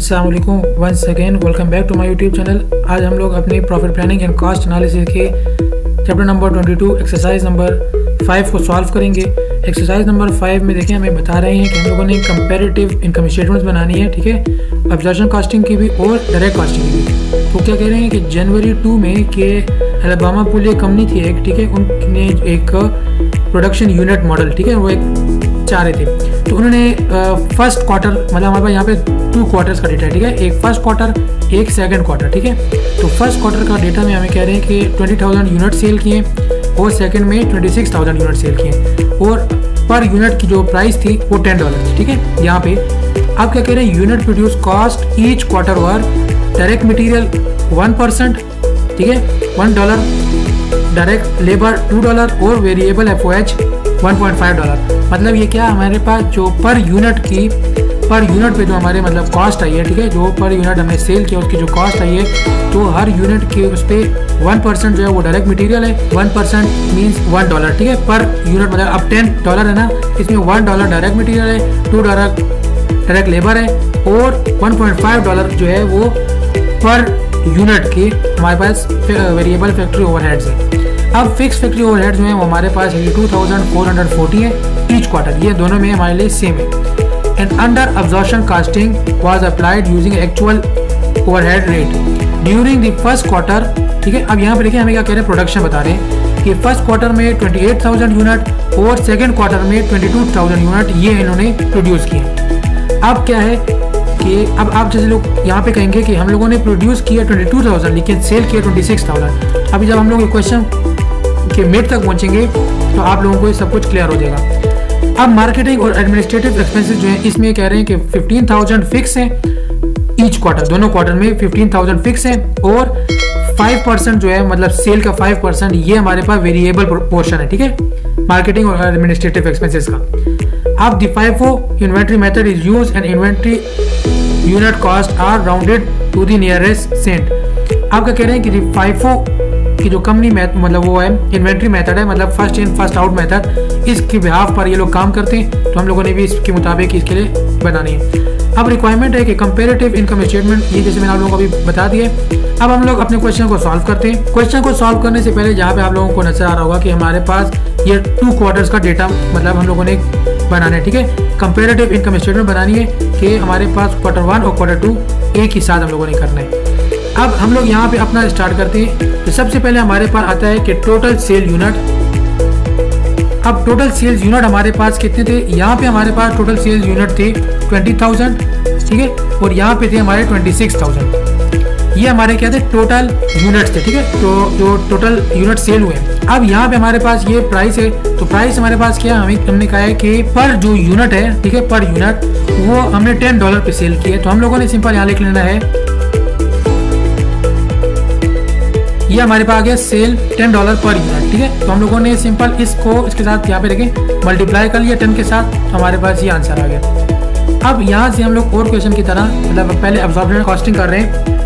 अस्सलाम वालेकुम, once again welcome back to my YouTube channel. आज हम लोग अपनी profit planning and cost analysis के चैप्टर नंबर 22 एक्सरसाइज नंबर 5 को सॉल्व करेंगे। एक्सरसाइज नंबर 5 में देखिए हमें बता रहे हैं कि हम लोगों ने कंपैरेटिव इनकम स्टेटमेंट्स बनानी है, ठीक है, एब्जॉर्प्शन कॉस्टिंग की भी और डायरेक्ट कॉस्टिंग की भी। तो क्या कह रहे हैं कि जनवरी 2 में के अलबामा पुल ये कंपनी थी एक, ठीक है, उनने एक प्रोडक्शन यूनिट मॉडल, ठीक है, वो एक चाह रहे थे। तो उन्होंने फर्स्ट क्वार्टर, मतलब हमारे पास यहाँ पे 2 क्वार्टर्स का डेटा है, ठीक है, एक फर्स्ट क्वार्टर एक सेकंड क्वार्टर, ठीक है। तो फर्स्ट क्वार्टर का डेटा में हमें कह रहे हैं कि 20,000 यूनिट सेल किए और सेकंड में 26,000 यूनिट सेल किए और पर यूनिट की जो प्राइस थी वो $10 थी, ठीक है। यहाँ पे आप क्या कह रहे हैं, unit produce cost each quarter were direct material 1%, ठीक है, $1, डायरेक्ट लेबर $2 और वेरिएबल FOH $1.5। मतलब ये क्या हमारे पास जो पर यूनिट पे जो हमारे मतलब कॉस्ट आई है, ठीक है, जो पर यूनिट हमने सेल किया उसकी जो कॉस्ट आई है, तो हर यूनिट के उस पर 1% जो है वो डायरेक्ट मटेरियल है, 1% मीन्स $1, ठीक है, पर यूनिट। मतलब अब $10 है ना, इसमें $1 डायरेक्ट मटेरियल है, $2 डायरेक्ट लेबर है और $1.5 जो है वो पर यूनिट के हमारे पास वेरिएबल फैक्ट्री ओवरहेड्स है। अब फिक्स फैक्ट्री ओवरहेड्स में हमारे पास 2,440 है ईच क्वार्टर, ये दोनों में हमारे लिए सेम है। And under absorption costing was applied using actual overhead rate during the first quarter, ठीक है। अब यहाँ पे देखिए हमें क्या कह रहे हैं, प्रोडक्शन बता रहे हैं कि फर्स्ट क्वार्टर में 28,000 यूनिट और सेकेंड क्वार्टर में 22,000 यूनिट ये इन्होंने प्रोड्यूस किए। अब क्या है कि अब आप जैसे लोग यहाँ पे कहेंगे कि हम लोगों ने प्रोड्यूस किया 22,000 लेकिन सेल किया 26,000। अभी जब हम लोग क्वेश्चन के मिड तक पहुँचेंगे तो आप लोगों को ये सब कुछ क्लियर हो जाएगा। अब मार्केटिंग और एडमिनिस्ट्रेटिव एक्सपेंसेस जो है इसमें कह रहे हैं कि 15,000 फिक्स है ईच क्वार्टर, दोनों क्वार्टर में 15,000 फिक्स है और 5% जो है मतलब सेल का 5% ये हमारे पास वेरिएबल पोर्शन है, ठीक है, मार्केटिंग और एडमिनिस्ट्रेटिव एक्सपेंसेस का। अब the FIFO inventory method is used and inventory unit cost are rounded to the nearest cent. आप क्या कह रहे हैं कि FIFO की जो कंपनी मतलब वो है इन्वेंट्री मेथड है, मतलब first in first out method, इसके बिहाफ पर ये लोग काम करते हैं, तो हम लोगों ने भी इसके मुताबिक इसके लिए बनानी है। अब रिक्वायरमेंट है कि कंपैरेटिव इनकम स्टेटमेंट, ये जैसे मैंने आप लोगों को अभी बता दिया। अब हम लोग अपने क्वेश्चन को सॉल्व करते हैं। क्वेश्चन को सॉल्व करने से पहले जहाँ पे आप लोगों को नजर आ रहा होगा कि हमारे पास ये 2 क्वार्टर्स का डेटा मतलब हम लोगों ने बनाना है, ठीक है, कंपैरेटिव इनकम स्टेटमेंट बनानी है कि हमारे पास क्वार्टर 1 और क्वार्टर 2 एक ही साथ हम लोगों ने करना है। अब हम लोग यहाँ पे अपना स्टार्ट करते हैं। तो सबसे पहले हमारे पास आता है कि टोटल सेल यूनिट। अब टोटल सेल्स यूनिट हमारे पास कितने थे, यहाँ पे हमारे पास टोटल सेल्स यूनिट थे 20,000, ठीक है, और यहाँ पे थे हमारे 26,000। ये हमारे क्या थे, टोटल यूनिट्स थे, ठीक है, तो जो टोटल यूनिट सेल हुए। अब यहाँ पे हमारे पास ये प्राइस है, तो प्राइस हमारे पास क्या हमने कहा है कि पर जो यूनिट है, ठीक है, पर यूनिट वो हमने $10 पे सेल किया। तो हम लोगों ने सिंपल यहाँ लिख लेना है, ये हमारे पास आ गया सेल $10 पर यूनिट, ठीक है। तो हम लोगों ने सिंपल इसको इसके साथ यहाँ पे देखें मल्टीप्लाई कर लिया 10 के साथ, तो हमारे पास ये आंसर आ गया। अब यहाँ से हम लोग और क्वेश्चन की तरह मतलब पहले एब्जॉर्प्शन कॉस्टिंग कर रहे हैं।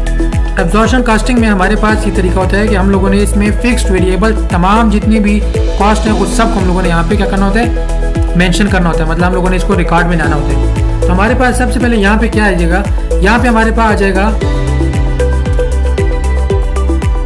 एब्जॉर्प्शन कॉस्टिंग में हमारे पास ये तरीका होता है कि हम लोगों ने इसमें फिक्स्ड वेरिएबल तमाम जितनी भी कॉस्ट है उस सब को हम लोगों ने यहाँ पे क्या करना होता है, मेंशन करना होता है, मतलब हम लोगों ने इसको रिकॉर्ड में लाना होता है। तो हमारे पास सबसे पहले यहाँ पे क्या आ जाएगा, यहाँ पे हमारे पास आ जाएगा,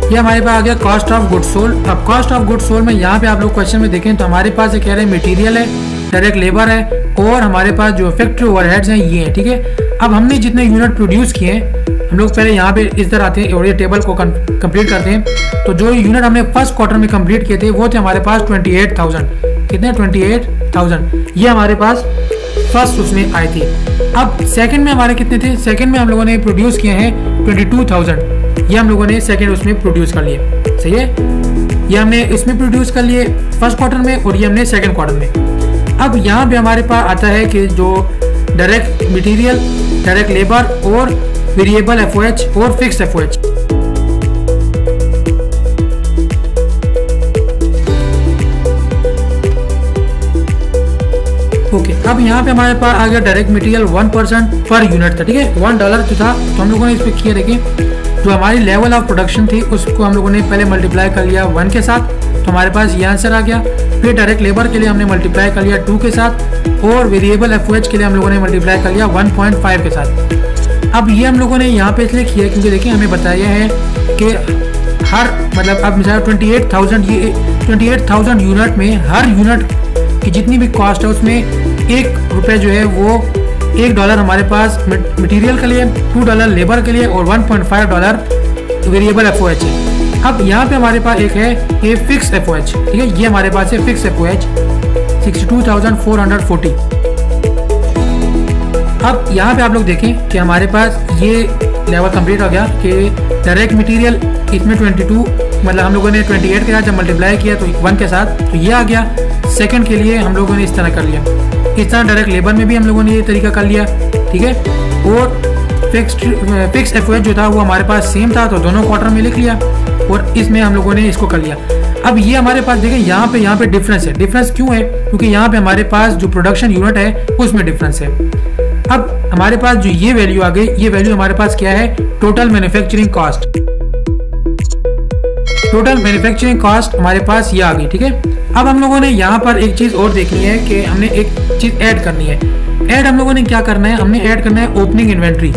ये हमारे पास आ गया कॉस्ट ऑफ गुड्स सोल्ड। अब कॉस्ट ऑफ गुड्स सोल्ड में यहाँ पे आप लोग क्वेश्चन में देखें तो हमारे पास ये कह रहे हैं मटेरियल है, डायरेक्ट लेबर है और हमारे पास जो फैक्ट्री ओवरहेड्स हैं ये है, ठीक है। अब हमने जितने यूनिट प्रोड्यूस किए हैं हम लोग पहले यहाँ पे इस तरह आते हैं और ये टेबल को कंप्लीट करते हैं। तो जो यूनिट हमने फर्स्ट क्वार्टर में कंप्लीट किए थे वो थे हमारे पास 28,000, कितने 28,000, ये हमारे पास फर्स्ट उसमें आए थे। अब सेकंड में हमारे कितने थे, सेकंड में हम लोगों ने प्रोड्यूस किए हैं 22,000, ये हम लोगों ने सेकंड उसमें प्रोड्यूस कर लिए, सही है, ये हमने इसमें प्रोड्यूस कर लिए फर्स्ट क्वार्टर में और ये हमने सेकंड क्वार्टर में। अब यहाँ पे हमारे पास आता है कि जो डायरेक्ट मटेरियल, डायरेक्ट लेबर और वेरिएबल FOH और फिक्स्ड FOH। ओके, अब यहाँ पे हमारे पास आ गया डायरेक्ट मटेरियल 1% पर यूनिट था, ठीक है, $1 जो था। तो हम लोगों ने इस पर किया, देखिए जो हमारी लेवल ऑफ प्रोडक्शन थी उसको हम लोगों ने पहले मल्टीप्लाई कर लिया 1 के साथ, तो हमारे पास ये आंसर आ गया। फिर डायरेक्ट लेबर के लिए हमने मल्टीप्लाई कर लिया 2 के साथ और वेरिएबल FOH के लिए हम लोगों ने मल्टीप्लाई कर लिया 1.5 के साथ। अब ये हम लोगों ने यहाँ पे इसलिए किया क्योंकि देखिए हमें बताया है कि हर मतलब अब मिसाल 28,000 ये 28,000 यूनिट में हर यूनिट की जितनी भी कॉस्ट है उसमें ₹1 जो है वो $1 हमारे पास मटेरियल के लिए, $2 लेबर के लिए और $1.5 वेरिएबल FOH है। अब यहाँ पे हमारे पास एक है ये फिक्स FOH, ठीक है, ये हमारे पास है फिक्स FOH 62,440। अब यहाँ पे आप लोग देखें कि हमारे पास ये लेवल कंप्लीट हो गया कि डायरेक्ट मटेरियल इसमें 22 मतलब हम लोगों ने 28 के साथ जब मल्टीप्लाई किया तो 1 के साथ तो ये आ गया। सेकंड के लिए हम लोगों ने इस तरह कर लिया, इस तरह डायरेक्ट लेबर में भी हम लोगों ने ये तरीका कर लिया, ठीक है। और फिक्स FOH जो था वो हमारे पास सेम था तो दोनों क्वार्टर में लिख लिया और इसमें हम लोगों ने इसको कर लिया। अब ये हमारे पास देखें यहाँ पे डिफरेंस है। डिफरेंस क्यों है? क्योंकि यहाँ पे हमारे पास जो प्रोडक्शन यूनिट है उसमें डिफरेंस है। अब हमारे पास जो ये वैल्यू आ गई, ये वैल्यू हमारे पास क्या है? Total manufacturing cost. Total manufacturing cost हमारे पास ये आ गई, ठीक है। अब हम लोगों ने यहाँ पर एक चीज और देखनी है कि हमने एक चीज ऐड करनी है। ऐड हम लोगों ने क्या करना है? हमने ऐड करना है ओपनिंग इन्वेंट्री।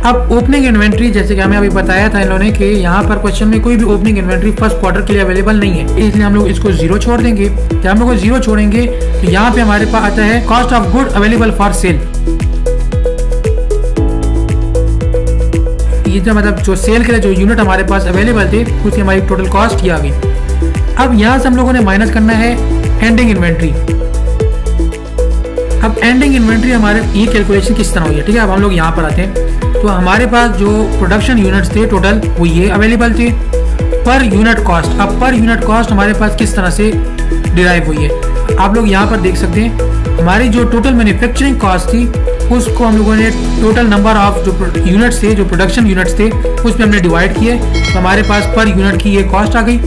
अब ओपनिंग इन्वेंट्री जैसे कि हमें अभी बताया था इन लोगों ने कि यहाँ पर क्वेश्चन में कोई भी ओपनिंग इन्वेंट्री फर्स्ट क्वार्टर के लिए अवेलेबल नहीं है, इसलिए हम लोग इसको 0 छोड़ देंगे। जब हम लोग 0 छोड़ेंगे तो यहाँ पे हमारे पास आता है cost of good available for sale. ये जो मतलब जो सेल के लिए जो यूनिट हमारे पास अवेलेबल थे उसकी हमारी टोटल कॉस्ट ये आ गई। अब यहाँ से हम लोगों ने माइनस करना है एंडिंग इन्वेंट्री। अब एंडिंग इन्वेंट्री हमारे ये कैलकुलेशन किस तरह हुई है, ठीक है। अब हम लोग यहाँ पर आते हैं तो हमारे पास जो प्रोडक्शन यूनिट्स थे टोटल वो ये अवेलेबल थे पर यूनिट कॉस्ट। अब पर यूनिट कॉस्ट हमारे पास किस तरह से डिराइव हुई है आप लोग यहाँ पर देख सकते हैं। हमारी जो टोटल मैन्युफैक्चरिंग कॉस्ट थी उसको हम लोगों ने टोटल नंबर ऑफ जो यूनिट्स थे, जो प्रोडक्शन यूनिट्स थे उस पर हमने डिवाइड किए तो हमारे पास पर यूनिट की ये कॉस्ट आ गई।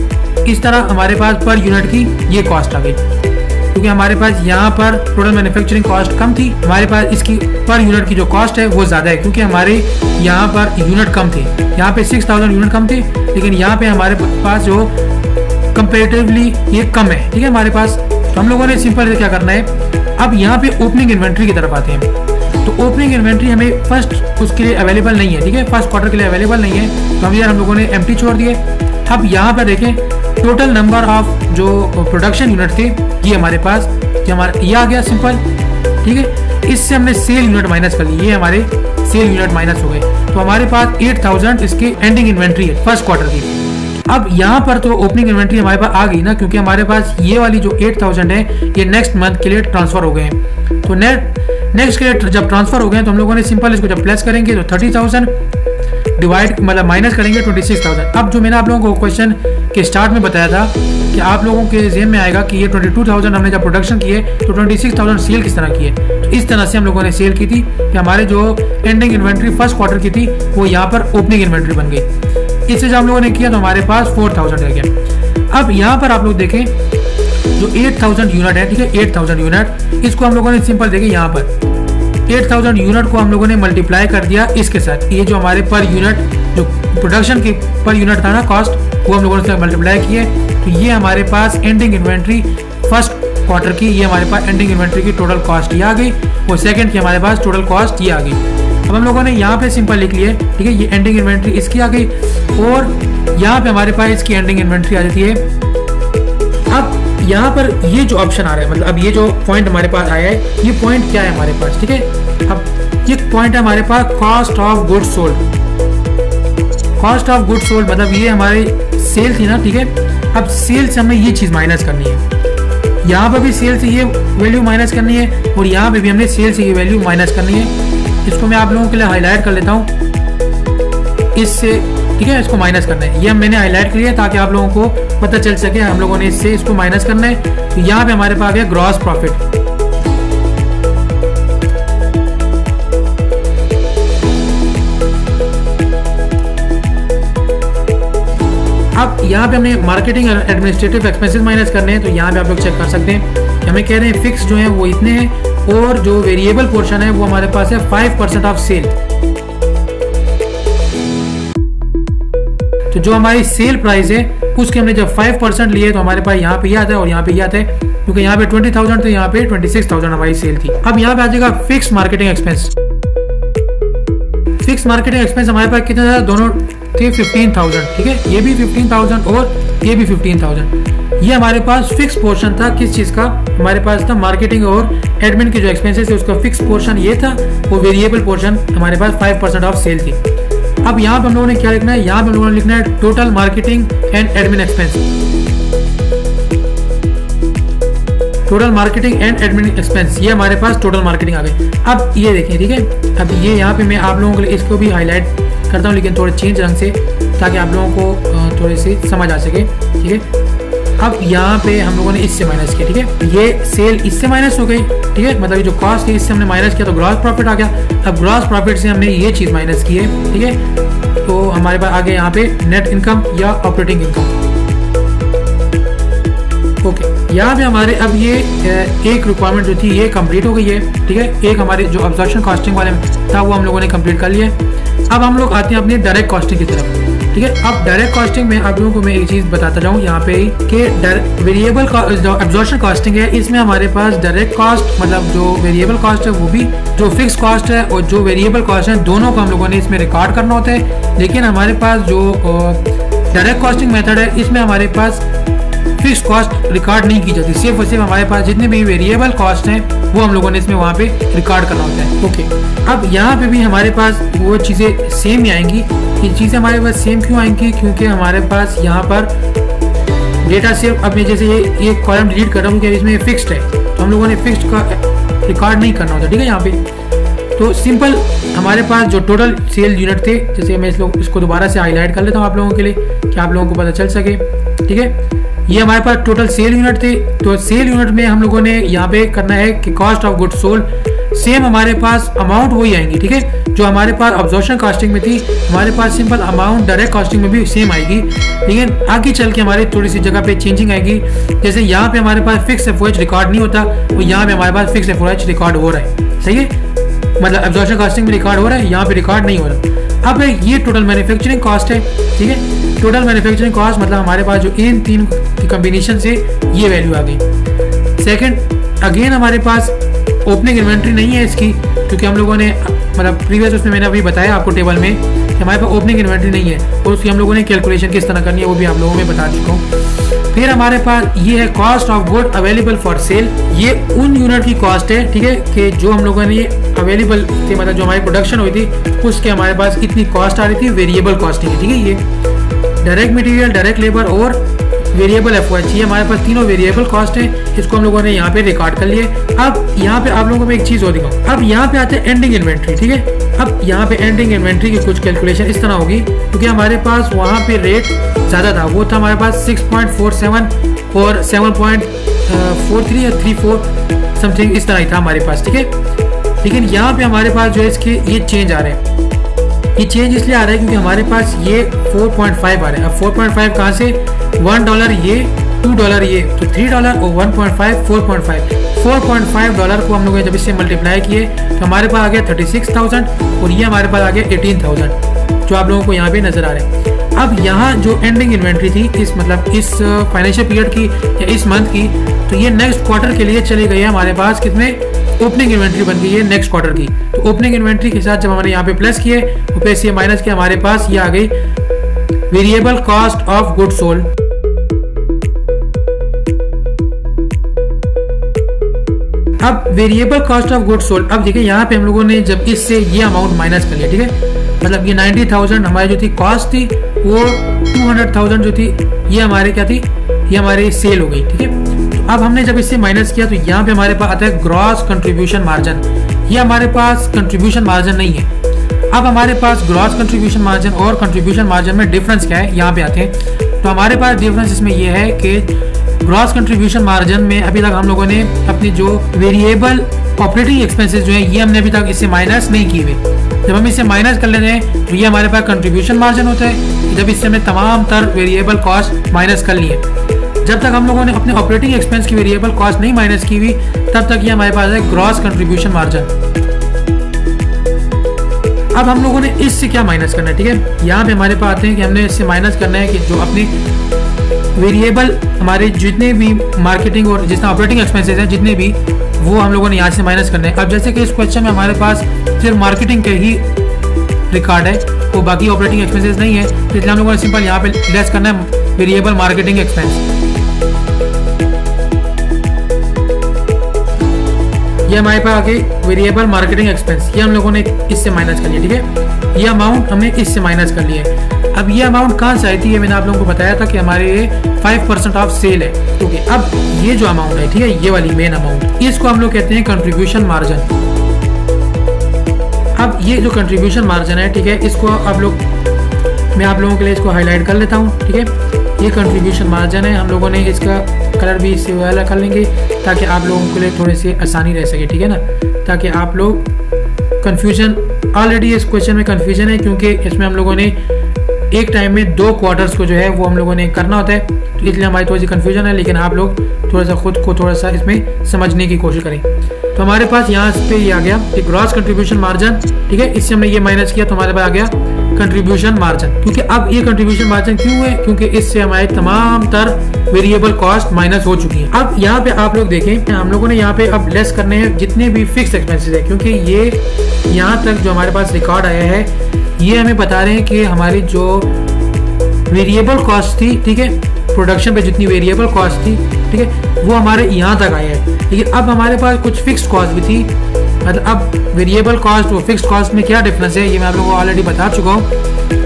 इस तरह हमारे पास पर यूनिट की ये कॉस्ट आ गई क्योंकि हमारे पास यहाँ पर टोटल मैन्युफैक्चरिंग कॉस्ट कम थी, हमारे पास इसकी पर यूनिट की जो कॉस्ट है वो ज़्यादा है क्योंकि हमारे यहाँ पर यूनिट कम थे। यहाँ पे 6,000 यूनिट कम थे लेकिन यहाँ पे हमारे पास जो कंपेरेटिवली ये कम है, ठीक है हमारे पास। तो हम लोगों ने सिंपल क्या करना है, अब यहाँ पे ओपनिंग इन्वेंट्री की तरफ आते हैं। तो ओपनिंग इन्वेंट्री हमें फर्स्ट उसके लिए अवेलेबल नहीं है, ठीक है, फर्स्ट क्वार्टर के लिए अवेलेबल नहीं है तो हम लोगों ने एम्प्टी छोड़ दिए। अब यहाँ पर देखें टोटल नंबर ऑफ जो प्रोडक्शन यूनिट थे ये हमारे पास ये आ गया सिंपल, ठीक है। इससे हमने सेल यूनिट माइनस कर ली, ये हमारे सेल यूनिट माइनस हो गए तो हमारे पास 8,000 इसकी एंडिंग इन्वेंट्री है फर्स्ट क्वार्टर की। अब यहाँ पर तो ओपनिंग इन्वेंट्री हमारे पास आ गई ना क्योंकि हमारे पास ये वाली जो 8,000 है ये नेक्स्ट मंथ के लिए ट्रांसफर हो गए हैं। तो नेक्स्ट के लिए जब ट्रांसफर हो गए तो हम लोगों ने सिंपल इसको जब प्लस करेंगे तो 30,000 डिवाइड मतलब माइनस करेंगे 26,000। अब जो मैंने आप लोगों को क्वेश्चन के स्टार्ट में बताया था कि आप लोगों के ज़हन में आएगा कि ये 22,000 हमने जब प्रोडक्शन किए तो 26,000 सेल किस तरह किए। तो इस तरह से हम लोगों ने सेल की थी कि हमारे जो एंडिंग इन्वेंट्री फर्स्ट क्वार्टर की थी वो यहाँ पर ओपनिंग इन्वेंट्री बन गई। इससे जब हम लोगों ने किया तो हमारे पास 4,000 रह गया। अब यहाँ पर आप लोग देखें जो 8,000 यूनिट है, ठीक है, 8,000 यूनिट इसको हम लोगों ने सिंपल देखें यहाँ पर 8,000 यूनिट को हम लोगों ने मल्टीप्लाई कर दिया इसके साथ। ये जो हमारे पर यूनिट जो प्रोडक्शन की पर यूनिट था ना कॉस्ट वो हम लोगों ने मल्टीप्लाई किए तो ये हमारे पास एंडिंग इन्वेंट्री फर्स्ट क्वार्टर की ये हमारे पास एंडिंग इन्वेंट्री की टोटल कॉस्ट ये आ गई और सेकंड की हमारे पास टोटल कॉस्ट ये आ गई। अब हम लोगों ने यहाँ पे सिंपल लिख लिए, ठीक है, ये एंडिंग इन्वेंट्री इसकी आ गई और यहाँ पे हमारे पास इसकी एंडिंग इन्वेंट्री आ जाती है। अब यहाँ पर ये जो ऑप्शन आ रहा है मतलब अब ये जो पॉइंट हमारे पास आया है ये पॉइंट क्या है हमारे पास, ठीक है। अब ये पॉइंट है हमारे पास cost of goods sold. Cost of goods sold मतलब ये हमारी सेल थी ना, ठीक है। अब सेल से हमें ये चीज़ माइनस करनी है, यहाँ पर भी सेल से ये वैल्यू माइनस करनी है और यहाँ पे भी हमने सेल से ये वैल्यू माइनस करनी है। इसको मैं आप लोगों के लिए हाईलाइट कर लेता हूँ इससे, ठीक है, इसको माइनस करना है। ये मैंने हाईलाइट किया ताकि आप लोगों को पता चल सके हम लोगों ने इससे इसको माइनस करना है। तो यहाँ पे हमारे पास आ गया ग्रॉस प्रॉफिट। अब यहाँ पे हमने मार्केटिंग और एडमिनिस्ट्रेटिव एक्सपेंसेस माइनस करने हैं तो यहाँ पे आप लोग चेक कर सकते हैं कि हमें कह रहे हैं फिक्स जो है वो इतने हैं और जो वेरिएबल पोर्शन है वो हमारे पास है 5% ऑफ सेल। तो जो हमारी सेल प्राइस है उसके हमने जब 5% लिए तो हमारे पास यहाँ पे ये आता है और यहाँ पे ये आता है क्योंकि यहाँ पे 20,000 तो यहाँ पे 26,000 हमारी सेल थी। अब यहाँ पे आ जाएगा fix marketing expense. Fix marketing expense हमारे पास कितने था, दोनों थे 15,000, ठीक है, ये भी 15,000 और ये भी 15,000। ये हमारे पास फिक्स पोर्शन था किस चीज़ का, हमारे पास था मार्केटिंग और एडमिन के जो एक्सपेंसेस है उसका फिक्स पोर्शन ये था, वो वेरिएबल पोर्शन हमारे पास 5% ऑफ सेल थी। अब यहाँ पे हम लोगों ने क्या लिखना है, यहाँ पे हम लोगों ने लिखना है total marketing and admin expense, total marketing and admin expense, ये हमारे पास टोटल मार्केटिंग आ गई। अब ये देखिए, ठीक है, अब ये यहाँ पे मैं आप लोगों के लिए इसको भी हाईलाइट करता हूँ, लेकिन थोड़े चेंज रंग से, ताकि आप लोगों को थोड़ी सी समझ आ सके, ठीक है। अब यहाँ पे हम लोगों ने इससे माइनस किया, ठीक है, ये सेल इससे माइनस हो गई, ठीक है, मतलब ये जो कॉस्ट थी इससे हमने माइनस किया तो ग्रॉस प्रॉफिट आ गया। अब ग्रॉस प्रॉफिट से हमने ये चीज़ माइनस की है, ठीक है, तो हमारे पास आ गया यहाँ पे नेट इनकम या ऑपरेटिंग इनकम। ओके, यहाँ पे हमारे अब ये एक रिक्वायरमेंट जो थी ये कंप्लीट हो गई है, ठीक है, एक हमारे जो अब्जॉर्प्शन कॉस्टिंग वाले में था वो हम लोगों ने कंप्लीट कर लिया है। अब हम लोग आते हैं अपनी डायरेक्ट कॉस्टिंग की तरफ, ठीक है। अब डायरेक्ट कॉस्टिंग में आप लोगों को मैं एक चीज़ बताता जाऊँ यहाँ पे कि वेरिएबल जो अब्जॉर्प्शन कॉस्टिंग है इसमें हमारे पास डायरेक्ट कॉस्ट मतलब जो वेरिएबल कॉस्ट है वो भी जो फिक्स कॉस्ट है और जो वेरिएबल कॉस्ट है दोनों को हम लोगों ने इसमें रिकॉर्ड करना होता है। लेकिन हमारे पास जो डायरेक्ट कॉस्टिंग मेथड है इसमें हमारे पास फिक्स कॉस्ट रिकॉर्ड नहीं की जाती, सिर्फ और सिर्फ हमारे पास जितने भी वेरिएबल कॉस्ट हैं वो हम लोगों ने इसमें वहाँ पे रिकॉर्ड करना होता है। ओके, अब यहाँ पे भी हमारे पास वो चीज़ें सेम ही आएंगी। ये चीज़ें हमारे पास सेम क्यों आएंगी, क्योंकि हमारे पास यहाँ पर डेटा सिर्फ अब मैं जैसे ये कॉलम डिलीट कर रहा हूँ क्योंकि इसमें फिक्स्ड है, तो हम लोगों ने फिक्स्ड का रिकॉर्ड नहीं करना होता, ठीक है। यहाँ पे तो सिंपल हमारे पास जो टोटल सेल यूनिट थे, जैसे मैं इसको दोबारा से हाईलाइट कर लेता हूँ आप लोगों के लिए कि आप लोगों को पता चल सके, ठीक है। ये हमारे पास टोटल सेल यूनिट थे, तो सेल यूनिट में हम लोगों ने यहाँ पे करना है कि cost of goods sold, same हमारे पास अमाउंट वही आएंगी, ठीक है, जो हमारे पास अब्जॉर्प्शन कॉस्टिंग में थी हमारे पास सिंपल अमाउंट डायरेक्ट कॉस्टिंग में भी सेम आएगी। लेकिन आगे चल के हमारी थोड़ी सी जगह पे चेंजिंग आएगी, जैसे यहाँ पे हमारे पास फिक्स एफओएच रिकॉर्ड नहीं होता, तो यहाँ पे हमारे पास फिक्स एफओएच रिकॉर्ड हो रहा है, सही है, मतलब अब्जॉर्प्शन कॉस्टिंग में रिकॉर्ड हो रहा है, यहाँ पे रिकॉर्ड नहीं हो रहा। अब ये टोटल मैन्युफैक्चरिंग कॉस्ट है, ठीक है, टोटल मैन्युफैक्चरिंग कॉस्ट मतलब हमारे पास जो इन तीन की कॉम्बिनेशन से ये वैल्यू आ गई। सेकंड, अगेन हमारे पास ओपनिंग इन्वेंट्री नहीं है इसकी, क्योंकि हम लोगों ने मतलब प्रीवियस उसमें मैंने अभी बताया आपको टेबल में कि हमारे पास ओपनिंग इन्वेंट्री नहीं है, और उसकी हम लोगों ने कैलकुलेशन किस तरह करनी है वो भी आप लोगों में बता चुका हूँ। फिर हमारे पास ये है cost of good available for sale, ये उन यूनिट की कॉस्ट है, ठीक है, कि जो हम लोगों ने अवेलेबल थे, मतलब जो हमारी प्रोडक्शन हुई थी उसके हमारे पास कितनी कॉस्ट आ रही थी, वेरिएबल कॉस्टिंग है, ठीक है। ये डायरेक्ट मटेरियल, डायरेक्ट लेबर और वेरिएबल एफओएच, ये हमारे पास तीनों वेरिएबल कॉस्ट है, इसको हम लोगों ने यहाँ पे रिकॉर्ड कर लिए। अब यहाँ पे आप लोगों को एक चीज़ और दिखाऊँ, अब यहाँ पे आते हैं एंडिंग इन्वेंट्री, ठीक है। अब यहाँ पे एंडिंग इन्वेंट्री की कुछ कैलकुलेशन इस तरह होगी, क्योंकि हमारे पास वहाँ पे रेट ज़्यादा था, वो था हमारे पास 6.47 और 7.43 या 34 समथिंग इस तरह ही था हमारे पास, ठीक है। लेकिन यहाँ पे हमारे पास जो है इसके ये चेंज आ रहे हैं, ये चेंज इसलिए आ रहा है क्योंकि हमारे पास ये 4.5 आ रहे हैं। अब 4.5 कहाँ से, $1 ये, $2 ये, तो $3 और 1.5 4.5 डॉलर को हम लोगों ने जब इससे मल्टीप्लाई किए तो हमारे पास आ गया 36,000 और ये हमारे पास आ गया 18,000, जो आप लोगों को यहाँ पे नजर आ रहे हैं। अब यहाँ जो एंडिंग इन्वेंट्री थी इस मतलब इस फाइनेंशियल पीरियड की या इस मंथ की, तो ये नेक्स्ट क्वार्टर के लिए चली गई है हमारे पास कितने, ओपनिंग इन्वेंट्री बन गई है नेक्स्ट क्वार्टर की। तो ओपनिंग इन्वेंट्री के साथ जब हमने यहाँ पे प्लस किए ऊपर से माइनस किया, हमारे पास ये आ गई variable cost of good sold. अब variable cost of good sold, अब देखिए यहाँ पे हम लोगों ने जब इससे ये अमाउंट माइनस कर लिया, ठीक है, मतलब ये 90,000 हमारी जो थी कॉस्ट थी, वो 200,000 जो थी ये हमारे क्या थी, ये हमारी सेल हो गई, ठीक है। अब हमने जब इससे माइनस किया तो यहाँ पे हमारे पास आता है ग्रॉस कंट्रीब्यूशन मार्जिन, ये हमारे पास कंट्रीब्यूशन मार्जिन नहीं है। अब हमारे पास ग्रॉस कंट्रीब्यूशन मार्जिन और कंट्रीब्यूशन मार्जिन में डिफरेंस क्या है, यहाँ पे आते हैं। तो हमारे पास डिफरेंस इसमें ये है कि ग्रॉस कंट्रीब्यूशन मार्जिन में अभी तक हम लोगों ने अपनी जो वेरिएबल ऑपरेटिंग एक्सपेंसेस जो है ये हमने अभी तक इससे माइनस नहीं किए हुए। जब हम इससे माइनस कर लेते हैं तो ये हमारे पास कंट्रीब्यूशन मार्जिन होता है, जब इससे हमने तमाम तर वेरिएबल कॉस्ट माइनस कर ली है। जब तक हम लोगों ने अपने ऑपरेटिंग एक्सपेंस की वेरिएबल कॉस्ट नहीं माइनस की हुई तब तक ये हमारे पास है ग्रॉस कंट्रीब्यूशन मार्जिन। अब हम लोगों ने इससे क्या माइनस करना है, ठीक है, यहाँ पे हमारे पास आते हैं कि हमने इससे माइनस करना है कि जो अपनी वेरिएबल हमारे जितने भी मार्केटिंग और जितना ऑपरेटिंग एक्सपेंसेस हैं जितने भी, वो हम लोगों ने यहाँ से माइनस करना है। अब जैसे कि इस क्वेश्चन में हमारे पास सिर्फ मार्केटिंग के ही रिकॉर्ड है, वो बाकी ऑपरेटिंग एक्सपेंसेस नहीं है, तो इसलिए हम लोगों ने सिंपल यहाँ पे लेस करना है वेरिएबल मार्केटिंग एक्सपेंस। ये हमारे पास आगे वेरिएबल मार्केटिंग एक्सपेंस, ये हम लोगों ने इससे माइनस कर लिया। ठीक है, ये अमाउंट हमने इससे माइनस कर लिया है। अब ये अमाउंट कहाँ से आई थी, ये मैंने आप लोगों को बताया था कि हमारे ये 5% ऑफ सेल है। ओके, अब ये जो अमाउंट है, ठीक है, ये वाली मेन अमाउंट, इसको हम लोग कहते हैं कंट्रीब्यूशन मार्जिन। अब ये जो कंट्रीब्यूशन मार्जिन है, ठीक है, इसको आप लोग, मैं आप लोगों के लिए इसको हाईलाइट कर लेता हूँ। ठीक है, ये कंट्रीब्यूशन मार्जिन है, हम लोगों ने इसका कलर भी इससे वाला कर लेंगे ताकि आप लोगों के लिए थोड़ी सी आसानी रह सके। ठीक है ना, ताकि आप लोग कंफ्यूजन, ऑलरेडी इस क्वेश्चन में कंफ्यूजन है क्योंकि इसमें हम लोगों ने एक टाइम में 2 क्वार्टर्स को जो है वो हम लोगों ने करना होता है, तो इसलिए हमारी थोड़ी सी कंफ्यूजन है, लेकिन आप लोग थोड़ा सा खुद को थोड़ा सा इसमें समझने की कोशिश करें। तो हमारे पास यहाँ पे ये आ गया कि ग्रॉस कंट्रीब्यूशन मार्जिन। ठीक है, इससे हमने ये माइनस किया तो हमारे पास आ गया कंट्रीब्यूशन मार्जिन। क्योंकि अब ये कंट्रीब्यूशन मार्जिन क्यों है, क्योंकि इससे हमारे तमाम तर वेरिएबल कॉस्ट माइनस हो चुकी है। अब यहाँ पे आप लोग देखें, हम लोगों ने यहाँ पे अब लेस करने हैं जितने भी फिक्स एक्सपेंसेस है, क्योंकि ये यहाँ तक जो हमारे पास रिकॉर्ड आया है ये हमें बता रहे हैं कि हमारी जो वेरिएबल कॉस्ट थी, ठीक है, प्रोडक्शन पे जितनी वेरिएबल कॉस्ट थी, ठीक है, वो हमारे यहाँ तक आया है। लेकिन अब हमारे पास कुछ फिक्स्ड कॉस्ट भी थी, मतलब अब वेरिएबल कॉस्ट और फिक्स्ड कॉस्ट में क्या डिफरेंस है ये मैं आप लोगों को ऑलरेडी बता चुका हूँ।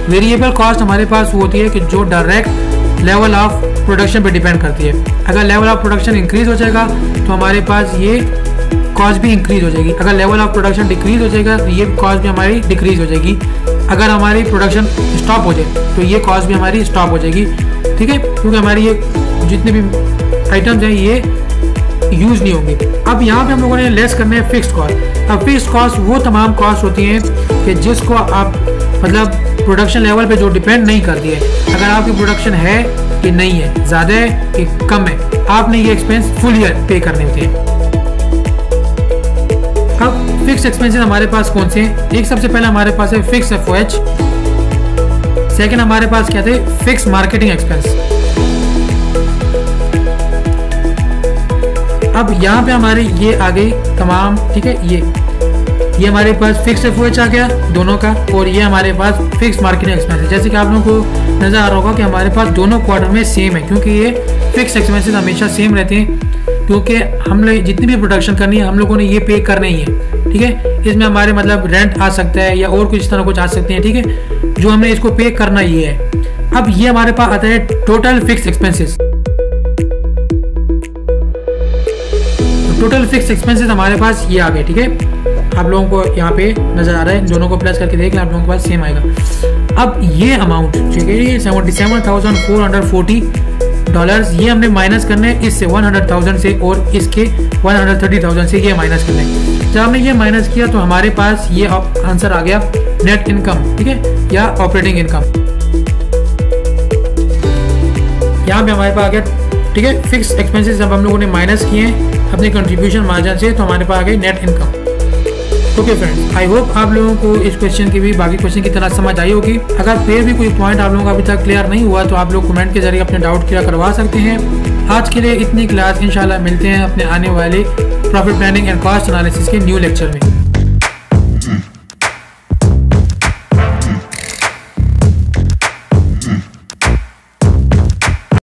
वेरिएबल कॉस्ट हमारे पास वो होती है कि जो डायरेक्ट लेवल ऑफ प्रोडक्शन पे डिपेंड करती है। अगर लेवल ऑफ प्रोडक्शन इंक्रीज हो जाएगा तो हमारे पास ये कॉस्ट भी इंक्रीज हो जाएगी, अगर लेवल ऑफ प्रोडक्शन डिक्रीज हो जाएगा तो ये कॉस्ट भी हमारी डिक्रीज हो जाएगी, अगर हमारी प्रोडक्शन स्टॉप हो जाए तो ये कॉस्ट भी हमारी स्टॉप हो जाएगी। ठीक है, क्योंकि हमारी ये जितने भी आइटम्स हैं ये यूज नहीं होंगे। अब यहाँ पे हम लोगों ने लेस करने हैं फिक्स्ड कॉस्ट। अब फिक्स्ड कॉस्ट वो तमाम कॉस्ट होती हैं कि जिसको आप मतलब प्रोडक्शन लेवल पे जो डिपेंड नहीं करती है। अगर आपकी प्रोडक्शन है कि नहीं है, ज़्यादा है कि कम है, आपने ये एक्सपेंस फुल ईयर पे करने होते हैं। अब फिक्स एक्सपेंसेस हमारे पास कौन से हैं? एक सबसे पहले हमारे पास है फिक्स एफओएच, सेकंड हमारे पास क्या थे, फिक्स मार्केटिंग एक्सपेंस। अब यहाँ पे हमारे ये आ गई तमाम, ठीक है, ये हमारे पास फिक्स एफओएच आ गया दोनों का, और ये हमारे पास फिक्स मार्केटिंग एक्सपेंस है। जैसे कि आप लोगों को नजर आ रहा होगा कि हमारे पास दोनों क्वार्टर में सेम है, क्योंकि ये फिक्स एक्सपेंसेस हमेशा सेम रहते हैं, क्योंकि हम लोग जितनी भी प्रोडक्शन करनी है हम लोगों ने ये पे करना ही है। ठीक है, इसमें हमारे मतलब रेंट आ सकता है या और कुछ इस तरह कुछ आ सकते हैं। ठीक है, जो हमने इसको पे करना ये है। अब ये हमारे पास आता है total fix expenses. Total fix expenses हमारे पास ये आ गए। ठीक है, आप लोगों को यहाँ पे नजर आ रहा है, दोनों को प्लस करके देख लें, आप लोगों के पास सेम आएगा। अब ये अमाउंट ठीक है, ये $77,440, ये हमने माइनस करने हैं इससे 100,000 से और इसके 130,000 से, ये माइनस करने हैं। जब हमने ये माइनस किया तो हमारे पास ये आंसर आ गया नेट इनकम, ठीक है, या ऑपरेटिंग इनकम। यहाँ पे हमारे पास आ गया, ठीक है, फिक्स एक्सपेंसेस जब हम लोगों ने माइनस किए हैं अपने कंट्रीब्यूशन मार्जिन से, तो हमारे पास आ गई net income. Okay friends, I hope आप लोगों को इस क्वेश्चन की भी बाकी क्वेश्चन की तरह समझ आई होगी। अगर फिर भी कोई पॉइंट आप लोगों का अभी तक क्लियर नहीं हुआ तो आप लोग कमेंट के जरिए अपने डाउट क्लियर करवा सकते हैं। आज के लिए इतनी क्लास, इंशाल्लाह मिलते हैं अपने आने वाले profit planning and cost analysis के न्यू लेक्चर में।